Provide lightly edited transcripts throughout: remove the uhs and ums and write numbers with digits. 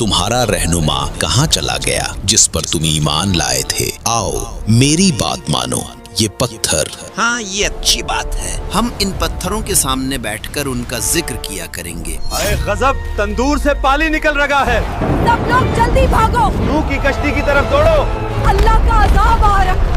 तुम्हारा रहनुमा कहाँ चला गया जिस पर तुम ईमान लाए थे? आओ मेरी बात मानो, ये पत्थर। हाँ, ये अच्छी बात है। हम इन पत्थरों के सामने बैठकर उनका जिक्र किया करेंगे। अरे गजब, तंदूर से पानी निकल रहा है। सब लोग जल्दी भागो, नूह की कश्ती की तरफ दौड़ो। अल्लाह का अज़ाब आ रहा।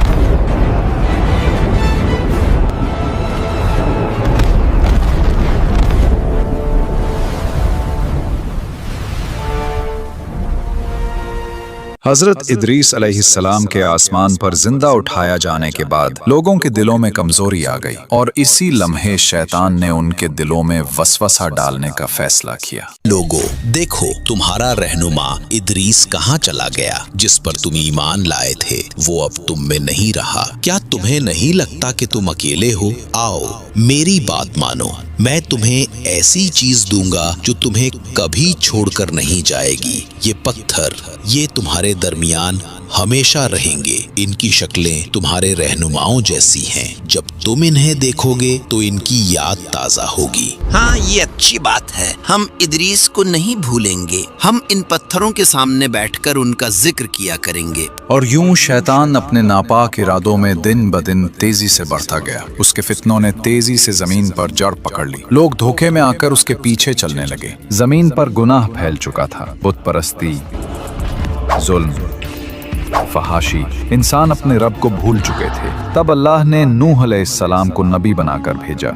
हजरत इदरीस अलैहिस्सलाम के आसमान पर जिंदा उठाया जाने के बाद लोगों के दिलों में कमजोरी आ गई और इसी लम्हे शैतान ने उनके दिलों में वसवसा डालने का फैसला किया। लोगों देखो, तुम्हारा रहनुमा इदरीस कहाँ चला गया जिस पर तुम ईमान लाए थे? वो अब तुम में नहीं रहा। क्या तुम्हें नहीं लगता कि तुम अकेले हो? आओ मेरी बात मानो, मैं तुम्हें ऐसी चीज दूंगा जो तुम्हें कभी छोड़कर नहीं जाएगी। ये पत्थर, ये तुम्हारे दरमियान हमेशा रहेंगे। इनकी शक्लें तुम्हारे रहनुमाओं जैसी हैं। जब तुम इन्हें देखोगे तो इनकी याद ताजा होगी। हाँ, ये अच्छी बात है। हम इदरीस को नहीं भूलेंगे। हम इन पत्थरों के सामने बैठकर उनका जिक्र किया करेंगे। और यूं शैतान अपने नापाक इरादों में दिन ब दिन तेजी से बढ़ता गया। उसके फितनों ने तेजी से जमीन पर जड़ पकड़ ली। लोग धोखे में आकर उसके पीछे चलने लगे। जमीन पर गुनाह फैल चुका था। बुत परस्ती, जुल्म, फहाशी, इंसान अपने रब को भूल चुके थे। तब अल्लाह ने नूह अलैहिस्सलाम को नबी बनाकर भेजा।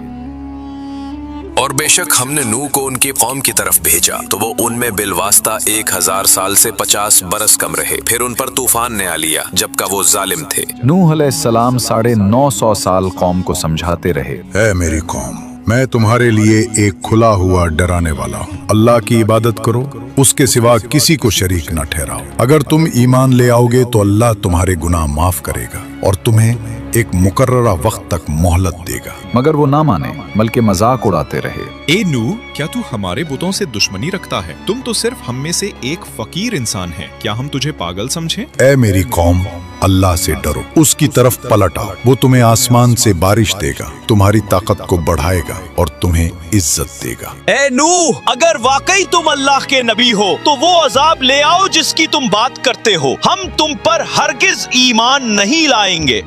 और बेशक हमने नूह को उनकी कौम की तरफ भेजा तो वो उनमें बिलवास्ता 1000 साल से 50 बरस कम रहे। फिर उन पर तूफान ने आ लिया जबकि वो जालिम थे। नूह अलैहिस्सलाम 950 साल कौम को समझाते रहे, ऐ मेरी कौम, मैं तुम्हारे लिए एक खुला हुआ डराने वाला हूँ। अल्लाह की इबादत करो, उसके सिवा किसी को शरीक न ठहराओ। अगर तुम ईमान ले आओगे तो अल्लाह तुम्हारे गुनाह माफ करेगा और तुम्हें एक मुकर्ररा वक्त तक मोहलत देगा। मगर वो ना माने बल्कि मजाक उड़ाते रहे। ए नूह, क्या तू हमारे बुतों से दुश्मनी रखता है? तुम तो सिर्फ हम में से एक फकीर इंसान है। क्या हम तुझे पागल समझें? ऐ मेरी कौम, अल्लाह से डरो, उसकी तरफ पलट आओ। वो तुम्हें आसमान से बारिश देगा, तुम्हारी ताकत को बढ़ाएगा और तुम्हें इज्जत देगा। ए नूह, अगर वाकई तुम अल्लाह के नबी हो तो वो अजाब ले आओ जिसकी तुम बात करते हो। हम तुम पर हरगिज ईमान नहीं लाएंगे।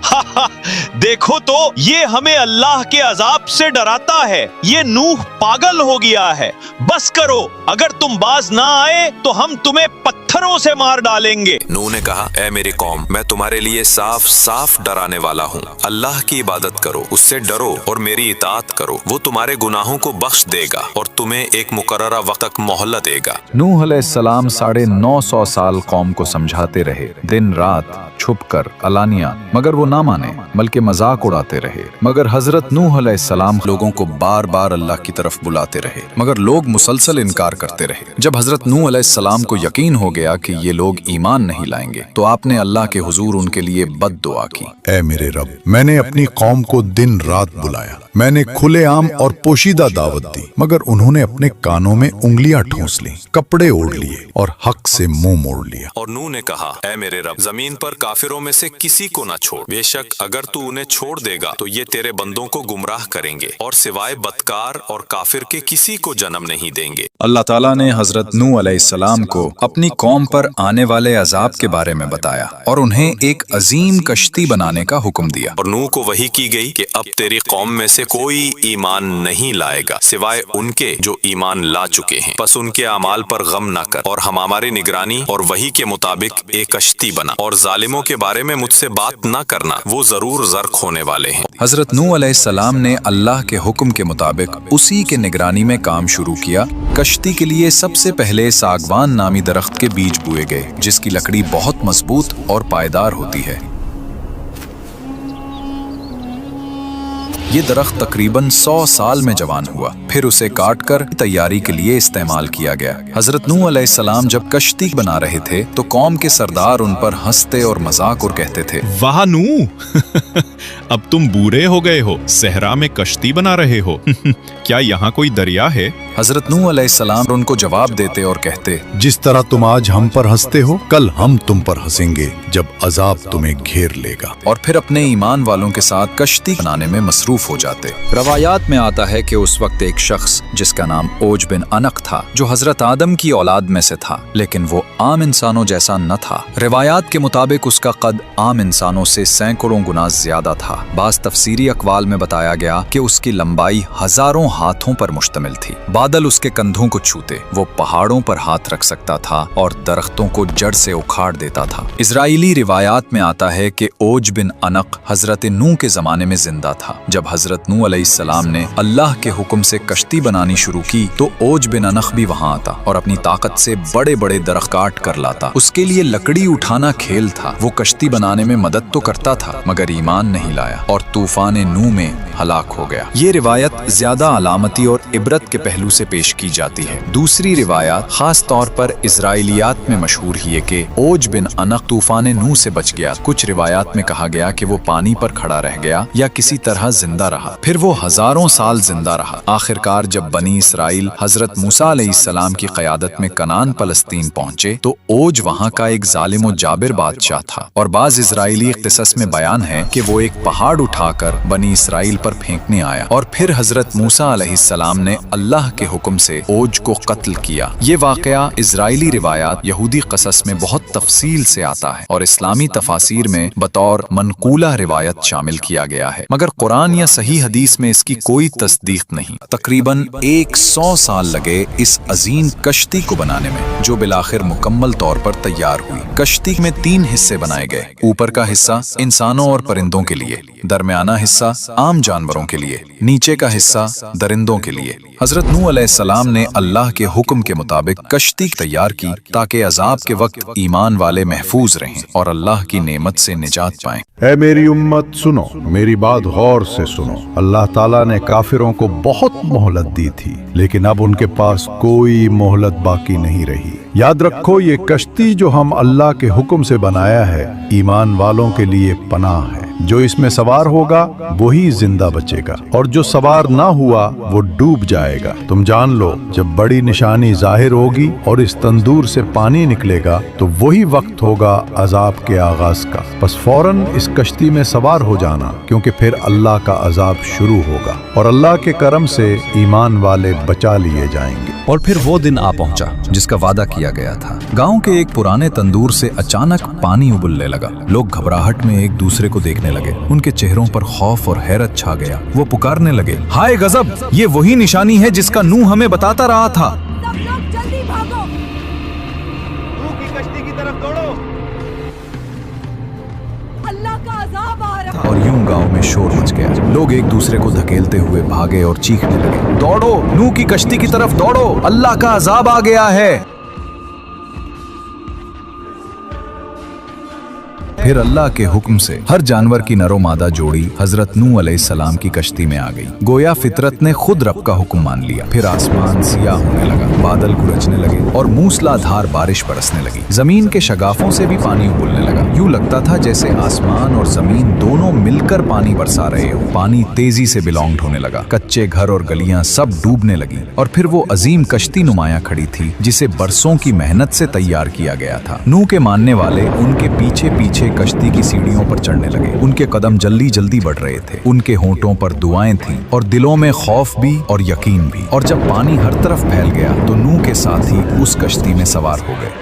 देखो तो ये हमें अल्लाह के अजाब से डराता है। ये नूह पागल हो गया है। बस करो, अगर तुम बाज ना आए तो हम तुम्हें पत्थरों से मार डालेंगे। नूह ने कहा, ऐ मेरी कौम, मैं तुम्हारे लिए साफ साफ डराने वाला हूँ। अल्लाह की इबादत करो, उससे डरो और मेरी इताअत करो। वो तुम्हारे गुनाहों को बख्श देगा और तुम्हें एक मुकर्ररा वक्त तक मोहलत देगा। नूह अलैहिस्सलाम 950 साल कौम को समझाते रहे, दिन रात, छुपकर, अलानिया, मगर वो ना माने बल्कि मजाक उड़ाते रहे। मगर हजरत नूह अलैहिस्सलाम लोगों को बार बार अल्लाह की तरफ बुलाते रहे, मगर लोग मुसलसल इनकार करते रहे। जब हजरत नूह अलैहिस्सलाम को यकीन हो गया कि ये लोग ईमान नहीं लाएंगे तो आपने अल्लाह के हुजूर उनके लिए बद दुआ की। ऐ मेरे रब, मैंने अपनी कौम को दिन रात बुलाया, मैंने खुलेआम और पोशीदा दावत दी, मगर उन्होंने अपने कानों में उंगलियां ठूंस ली, कपड़े ओढ़ लिए और हक से मुंह मोड़ लिया। और नूह ने कहा, ऐ मेरे रब, जमीन पर काफिरों में से किसी को न छोड़। बेशक अगर तू उन्हें छोड़ देगा तो ये तेरे बंदों को गुमराह करेंगे और सिवाय बदकार और काफिर के किसी को जन्म नहीं देंगे। अल्लाह ताला ने हजरत नूह अलैहिस्सलाम को अपनी कौम पर आने वाले अजाब के बारे में बताया और उन्हें एक अजीम कश्ती बनाने का हुक्म दिया। और नूह को वही की गई कि अब तेरी कौम में से कोई ईमान नहीं लाएगा सिवाय उनके जो ईमान ला चुके हैं। बस उनके अमाल पर गम न कर और हम हमारी निगरानी और वही के मुताबिक एक कश्ती बना। और जालिमों के बारे में मुझसे बात न करना, वो जरूर ज़र्क होने वाले हैं। हजरत नूह अलैहिस्सलाम ने अल्लाह के हुक्म के मुताबिक उसी के निगरानी में काम शुरू किया। कश्ती के लिए सबसे पहले सागवान नामी दरख्त के बीज बोए गए, जिसकी लकड़ी बहुत मजबूत और पायदार होती है। ये दरख्त तकरीबन 100 साल में जवान हुआ, फिर उसे काटकर तैयारी के लिए इस्तेमाल किया गया। हजरत नूह अलैहिस्सलाम जब कश्ती बना रहे थे तो कौम के सरदार उन पर हंसते और मजाक और कहते थे, वाह नूह, अब तुम बूढ़े हो गए हो, सहरा में कश्ती बना रहे हो। क्या यहाँ कोई दरिया है? हजरत नूह अलैहिस्सलाम उनको जवाब देते और कहते, जिस तरह तुम आज हम पर हंसते हो, कल हम तुम पर हंसेंगे जब अजाब तुम्हें घेर लेगा। और फिर अपने ईमान वालों के साथ कश्ती बनाने में मसरूफ हो जाते। रवायात में आता है कि उस वक्त एक शख्स जिसका नाम ओज बिन अनक था, जो हजरत आदम की औलाद में से था, लेकिन वो आम इंसानों जैसा न था। रिवायात के मुताबिक उसका कद आम इंसानों से सैकड़ों गुना ज्यादा था। बाज़ तफसीरी अक़वाल में बताया गया कि उसकी लंबाई हजारों हाथों पर मुश्तमिल थी। बादल उसके कंधों को छूते, वो पहाड़ों पर हाथ रख सकता था और दरख्तों को जड़ से उखाड़ देता था। इजराइली रिवायात में आता है कि ओज बिन अनक हजरत नूह के जमाने में जिंदा था। जब हजरत नूह अलैहिस्सलाम ने अल्लाह के हुक्म से कश्ती बनानी शुरू की तो ओज बिन अनक भी वहां आता और अपनी ताकत से बड़े बड़े दरख्त काट कर लाता। उसके लिए लकड़ी उठाना खेल था। वो कश्ती बनाने में मदद तो करता था मगर ईमान नहीं लाया और तूफान नूह में हलाक हो गया। ये रिवायत ज्यादा अलामती और इबरत के पहलू से पेश की जाती है। दूसरी रिवायत खास तौर पर इजराइलियात में मशहूर है कि ओज बिन अनक तूफान नूह से बच गया। कुछ रिवायात में कहा गया कि वो पानी पर खड़ा रह गया या किसी तरह जिंदा रहा। फिर वो हजारों साल जिंदा रहा। आखिरकार जब बनी इसराइल हजरत मूसा अलैहिस्सलाम की क़यादत में कनान फलस्तीन पहुंचे तो ओज वहां का एक जालिम और जाबिर बादशाह था और बाज़ इजराइली क़िसस में बयान है कि वो एक पहाड़ उठाकर बनी इसराइल पर फेंकने आया और फिर हजरत मूसा अलैहिस्सलाम ने अल्लाह के हुक्म से ओज को कत्ल किया। ये वाकया इजराइली रिवायात यहूदी क़सस में बहुत तफसील से आता है और इस्लामी तफासिर में बतौर मनकूला रिवायत शामिल किया गया है, मगर कुरान या सही हदीस में इसकी कोई तस्दीक नहीं। तकरीबन 100 साल लगे इस अजीम कश्ती को बनाने में, जो बिलाखिर मुकम्मल तौर पर तैयार हुई। कश्ती में 3 हिस्से बनाए गए। ऊपर का हिस्सा इंसानों और परिंदों के लिए, दरमियाना हिस्सा आम जानवरों के लिए, नीचे का हिस्सा दरिंदों के लिए। हजरत नूह अलैहिस्सलाम ने अल्लाह के हुक्म के मुताबिक कश्ती तैयार की ताकि अजाब के वक्त ईमान वाले महफूज रहें और अल्लाह की नेमत से निजात पाएं। ऐ मेरी उम्मत सुनो, मेरी बात गौर से सुनो। अल्लाह ताला ने काफिरों को बहुत मोहलत दी थी, लेकिन अब उनके पास कोई मोहलत बाकी नहीं रही। याद रखो, ये कश्ती जो हम अल्लाह के हुक्म से बनाया है, ईमान वालों के लिए पनाह है। जो इसमें सवार होगा वही जिंदा बचेगा और जो सवार ना हुआ वो डूब जाएगा। तुम जान लो, जब बड़ी निशानी जाहिर होगी और इस तंदूर से पानी निकलेगा तो वही वक्त होगा अजाब के आगाज का। बस फौरन इस कश्ती में सवार हो जाना, क्योंकि फिर अल्लाह का अजाब शुरू होगा और अल्लाह के करम से ईमान वाले बचा लिए जाएंगे। और फिर वो दिन आ पहुंचा जिसका वादा किया गया था। गांव के एक पुराने तंदूर से अचानक पानी उबलने लगा। लोग घबराहट में एक दूसरे को देखने लगे। उनके चेहरों पर खौफ और हैरत छा गया। वो पुकारने लगे, हाय गजब, ये वही निशानी है जिसका नूह हमें बताता रहा था। सब लोग जल्दी भागो। नूह की कश्ती की तरफ दौड़ो। अल्लाह का अजाब आ रहा है। और यूं गांव में शोर मच गया। लोग एक दूसरे को धकेलते हुए भागे और चीखने लगे, दौड़ो, नूह की कश्ती की तरफ दौड़ो, अल्लाह का अजाब आ गया है। फिर अल्लाह के हुक्म से हर जानवर की नरो मादा जोड़ी हजरत नूह अलैहिस्सलाम की कश्ती में आ गई। गोया फितरत ने खुद रब का हुक्म मान लिया। फिर आसमान सियाह होने लगा, बादल गरजने लगे और मूसलाधार बारिश बरसने लगी। जमीन के शगाफों से भी पानी उबलने लगा। यूं लगता था जैसे आसमान और जमीन दोनों मिलकर पानी बरसा रहे हो। पानी तेजी से बिलोंग होने लगा। कच्चे घर और गलियां सब डूबने लगी और फिर वो अजीम कश्ती नुमाया खड़ी थी जिसे बरसों की मेहनत से तैयार किया गया था। नूह के मानने वाले उनके पीछे पीछे कश्ती की सीढ़ियों पर चढ़ने लगे। उनके कदम जल्दी जल्दी बढ़ रहे थे। उनके होंठों पर दुआएं थीं और दिलों में खौफ भी और यकीन भी। और जब पानी हर तरफ फैल गया तो नूह के साथ ही उस कश्ती में सवार हो गए।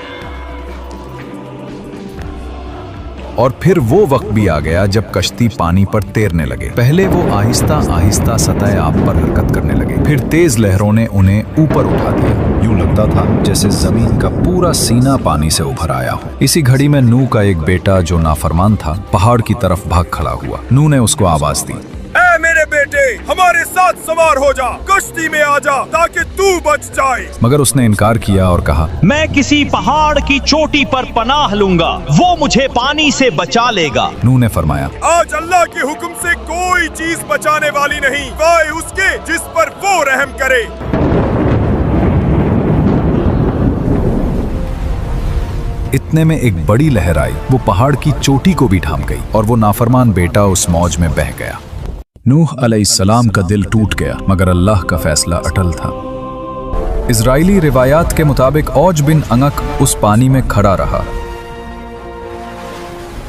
और फिर वो वक्त भी आ गया जब कश्ती पानी पर तैरने लगे। पहले वो आहिस्ता आहिस्ता सतह आब पर हरकत करने लगे, फिर तेज लहरों ने उन्हें ऊपर उठा दिया। यूं लगता था जैसे जमीन का पूरा सीना पानी से उभर आया हो। इसी घड़ी में नूह का एक बेटा जो नाफरमान था पहाड़ की तरफ भाग खड़ा हुआ। नूह ने उसको आवाज दी, ऐ मेरे बेटे, हमारे साथ सवार हो जा, कश्ती में आ जा ताकि तू बच जाए। मगर उसने इनकार किया और कहा, मैं किसी पहाड़ की चोटी पर पनाह लूंगा, वो मुझे पानी से बचा लेगा। नूह ने फरमाया, आज अल्लाह के हुक्म से कोई चीज बचाने वाली नहीं, वाए उसके जिस पर वो रहम करे। इतने में एक बड़ी लहर आई। वो पहाड़ की चोटी को भी ढांप गई और वो नाफरमान बेटा उस मौज में बह गया। नूह अलैहिस्सलाम का दिल टूट गया, मगर अल्लाह का फैसला अटल था। इजराइली रिवायात के मुताबिक औज बिन अनक उस पानी में खड़ा रहा।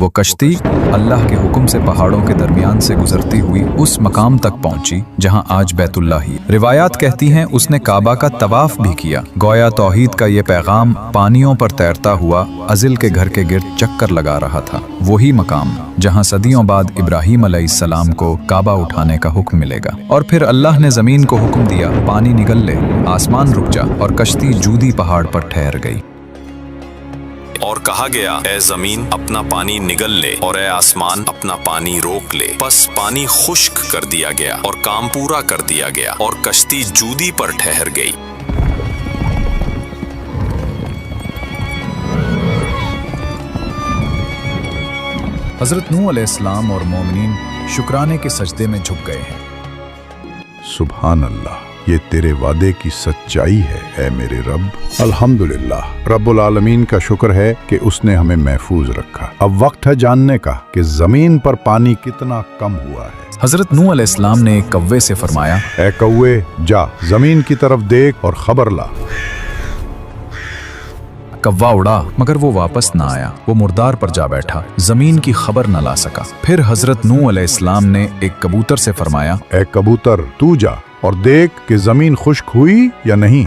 वो कश्ती अल्लाह के हुक्म से पहाड़ों के दरमियान से गुजरती हुई उस मकाम तक पहुंची जहां आज बैतुल्लाह ही। रिवायात कहती हैं उसने काबा का तवाफ भी किया। गोया तौहीद का ये पैगाम पानियों पर तैरता हुआ अजिल के घर के गिर्द चक्कर लगा रहा था। वही मकाम जहां सदियों बाद इब्राहीम अलैहिस्सलाम को काबा उठाने का हुक्म मिलेगा। और फिर अल्लाह ने जमीन को हुक्म दिया, पानी निगल ले, आसमान रुक जा, और कश्ती जूदी पहाड़ पर ठहर गई। और कहा गया, ए जमीन अपना पानी निगल ले और ए आसमान अपना पानी रोक ले। बस पानी खुश्क कर दिया गया और काम पूरा कर दिया गया और कश्ती जूदी पर ठहर गई। हजरत नूह अलैहिस्सलाम और मोमिनीन शुक्राने के सजदे में झुक गए हैं। सुभान अल्लाह, ये तेरे वादे की सच्चाई है ऐ मेरे रब। अल्हम्दुलिल्लाह, रब्बुल आलमीन का शुक्र है कि उसने हमें महफूज रखा। अब वक्त है जानने का कि जमीन पर पानी कितना कम हुआ है। हजरत नूह अलैहिस्सलाम ने एक कौवे से फरमाया, ऐ कौवे, जा जमीन की तरफ देख और खबर ला। कौवा उड़ा मगर वो वापस ना आया। वो मुर्दार पर जा बैठा, जमीन की खबर न ला सका। फिर हजरत नूह अलैहिस्सलाम ने एक कबूतर से फरमाया, ऐ कबूतर, तू जा और देख कि जमीन खुश्क हुई या नहीं।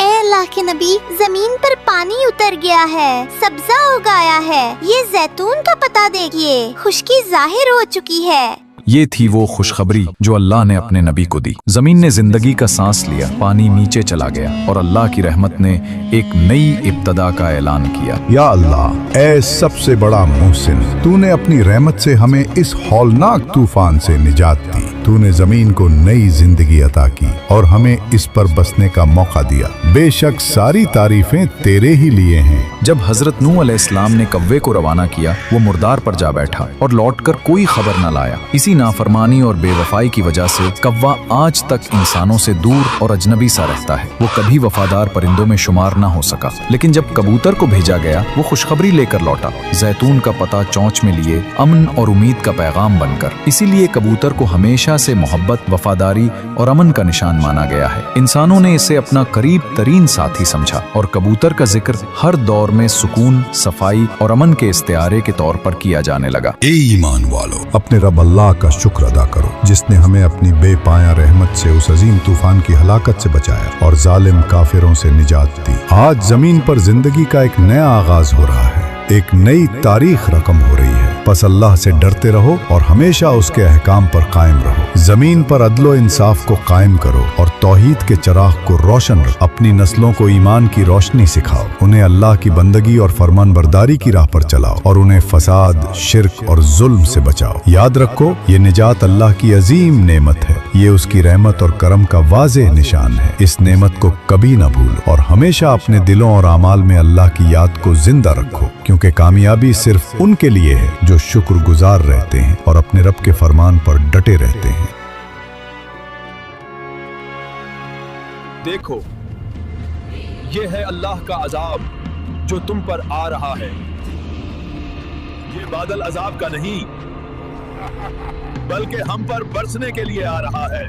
अल्लाह के नबी, जमीन पर पानी उतर गया है, सब्जा उगाया है। ये जैतून का पता देखिए, खुश्की जाहिर हो चुकी है। ये थी वो खुशखबरी जो अल्लाह ने अपने नबी को दी। जमीन ने जिंदगी का सांस लिया, पानी नीचे चला गया और अल्लाह की रहमत ने एक नई इब्तदा का ऐलान किया। या अल्लाह, ऐ सबसे बड़ा मुहसिन, तूने अपनी रहमत से हमें इस हौलनाक तूफान से निजात दी। तूने जमीन को नई जिंदगी अता की और हमें इस पर बसने का मौका दिया। बेशक सारी तारीफें तेरे ही लिए हैं। जब हजरत नूह अलैहिस्सलाम ने कव्वे को रवाना किया, वो मुर्दार पर जा बैठा और लौटकर कोई खबर न लाया। इसी नाफरमानी और बेवफाई की वजह से कव्वा आज तक इंसानों से दूर और अजनबी सा रहता है। वो कभी वफादार परिंदों में शुमार न हो सका। लेकिन जब कबूतर को भेजा गया, वो खुशखबरी लेकर लौटा, जैतून का पता चौंच में लिए, अमन और उम्मीद का पैगाम बनकर। इसीलिए कबूतर को हमेशा से मोहब्बत, वफादारी और अमन का निशान माना गया है। इंसानों ने इसे अपना करीब तरीन साथी समझा और कबूतर का जिक्र हर दौर में सुकून, सफाई और अमन के इस्तिआरे के तौर पर किया जाने लगा। ए ईमान वालों, अपने रब अल्लाह का शुक्र अदा करो जिसने हमें अपनी बेपाया रहमत से उस अजीम तूफान की हलाकत से बचाया और जालिम काफिरों से निजात दी। आज जमीन पर जिंदगी का एक नया आगाज हो रहा है, एक नई तारीख रकम हो रही है। बस अल्लाह से डरते रहो और हमेशा उसके अहकाम पर कायम रहो। जमीन पर अदलो इंसाफ को कायम करो और तौहीद के चिराग को रोशन रखो। अपनी नस्लों को ईमान की रोशनी सिखाओ, उन्हें अल्लाह की बंदगी और फरमान बरदारी की राह पर चलाओ और उन्हें फसाद, शिर्क और जुल्म से बचाओ। याद रखो, ये निजात अल्लाह की अजीम नेमत है। ये उसकी रहमत और करम का वाज़ेह निशान है। इस नेमत को कभी न भूलो और हमेशा अपने दिलों और आमाल में अल्लाह की याद को जिंदा रखो, क्योंकि कामयाबी सिर्फ उनके लिए है जो शुक्रगुजार रहते हैं और अपने रब के फरमान पर डटे रहते हैं। देखो, ये है अल्लाह का अजाब जो तुम पर आ रहा है। ये बादल अजाब का नहीं, बल्कि हम पर बरसने के लिए आ रहा है।